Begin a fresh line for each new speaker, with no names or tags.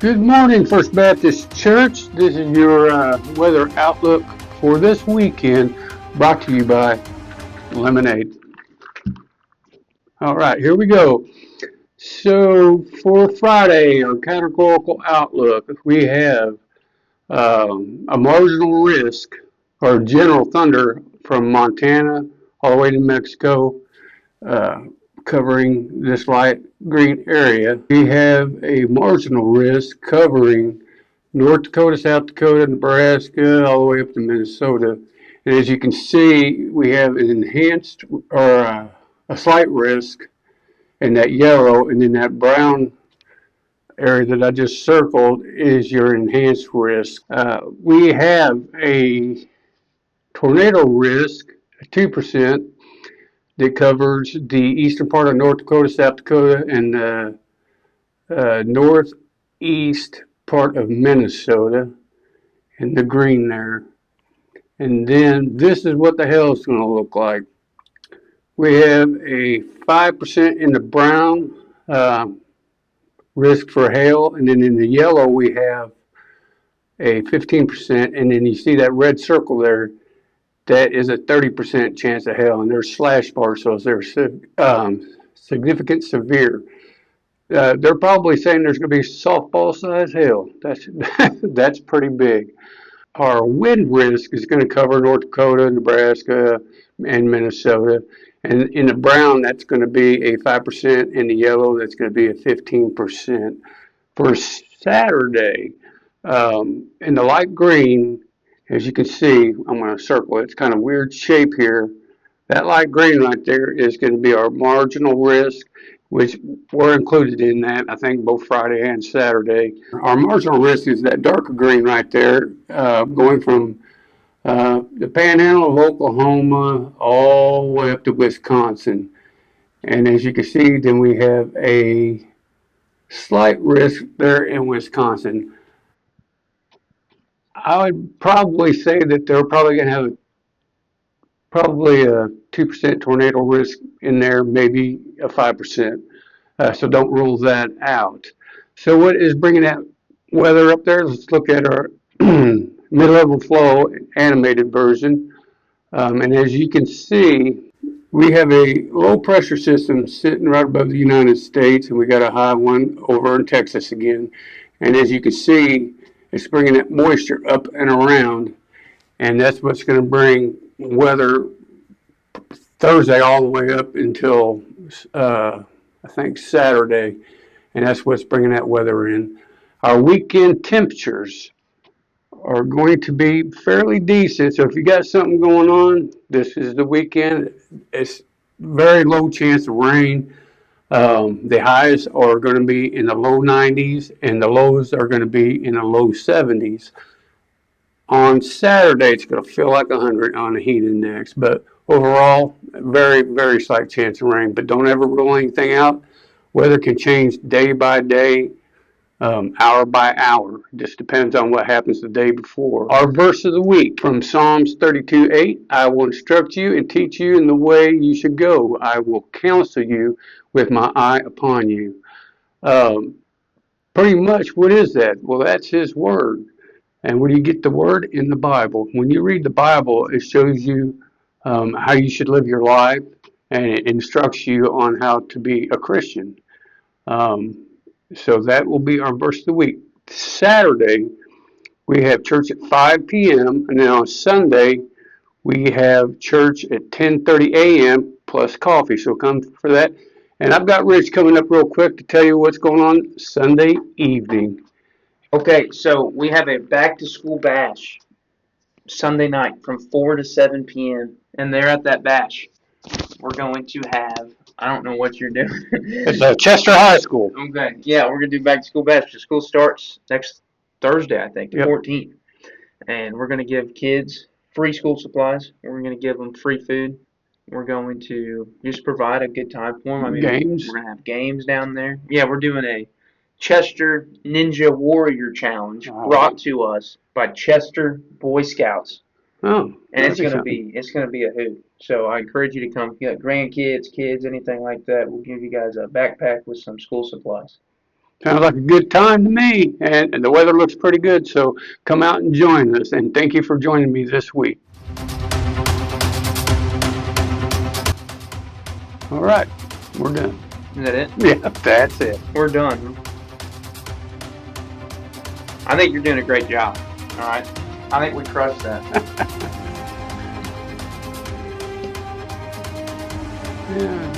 Good morning, First Baptist Church. This is your weather outlook for this weekend, brought to you by Lemonade. All right, here we go. So for Friday, our categorical outlook, we have a marginal risk or general thunder from Montana all the way to Mexico, uh, covering this light green area. We have a marginal risk covering North Dakota, South Dakota, Nebraska, all the way up to Minnesota. And as you can see, we have an enhanced or a slight risk in that yellow, and then that brown area that I just circled is your enhanced risk. We have a tornado risk, 2%, that covers the eastern part of North Dakota, South Dakota, and the northeast part of Minnesota, in the green there. And then this is what the hell is going to look like. We have a 5% in the brown uh, risk for hail, and then in the yellow we have a 15%, and then you see that red circle there, that is a 30% chance of hail, and there's slash bars, so they're significant severe. They're probably saying there's going to be softball size hail. That's pretty big. Our wind risk is going to cover North Dakota, Nebraska, and Minnesota. And in the brown, that's going to be a 5%. In the yellow, that's going to be a 15%. For Saturday, in the light green, as you can see, I'm going to circle it. It's kind of weird shape here. That light green right there is going to be our marginal risk, which were included in that, I think, both Friday and Saturday. Our marginal risk is that darker green right there, going from the panhandle of Oklahoma all the way up to Wisconsin. And as you can see, then we have a slight risk there in Wisconsin. I would probably say that they're probably going to have probably a 2% tornado risk in there, maybe a 5%. So don't rule that out. So what is bringing that weather up there? Let's look at our mid-level flow animated version. And as you can see, we have a low pressure system sitting right above the United States, and we got a high one over in Texas again. And as you can see, it's bringing that moisture up and around, and that's what's going to bring weather Thursday all the way up until I think Saturday, and that's what's bringing that weather in. Our weekend temperatures are going to be fairly decent. So if you got something going on, this is the weekend. It's very low chance of rain. The highs are going to be in the low 90s, and the lows are going to be in the low 70s. On Saturday, it's going to feel like 100 on the heat index, but overall, very, very slight chance of rain. But don't ever rule anything out. Weather can change day by day, hour by hour. Just depends on what happens the day before. Our verse of the week from Psalms 32:8. I will instruct you and teach you in the way you should go. I will counsel you with my eye upon you. Um, Pretty much, what is that? Well, that's His Word. And where do you get the Word? In the Bible. When you read the Bible, it shows you how you should live your life, and it instructs you on how to be a Christian. Um, so that will be our verse of the week. Saturday, we have church at 5 p.m. And then on Sunday, we have church at 10:30 a.m. plus coffee. So come for that. And I've got Rich coming up real quick to tell you what's going on Sunday evening.
Okay, so we have a back to school bash Sunday night from 4 to 7 p.m. And there at that bash, we're going to have, I don't know what you're doing.
It's Chester High School.
Okay, yeah, we're going to do back to school bash. The school starts next Thursday, I think, the
Yep.
14th. And we're going to give kids free school supplies. We're going to give them free food. We're going to just provide a good time for them. I mean,
Games.
we're going to have games down there. Yeah, we're doing a Chester Ninja Warrior Challenge brought to us by Chester Boy Scouts.
Oh,
And it's gonna be a hoot. So I encourage you to come. You got grandkids, kids, anything like that. We'll give you guys a backpack with some school supplies.
Sounds like a good time to me, and the weather looks pretty good, so come out and join us. And thank you for joining me this week. All right, we're done.
Is that it?
Yeah, that's it.
We're done. I think you're doing a great job. All right. I think we crushed that.
Yeah.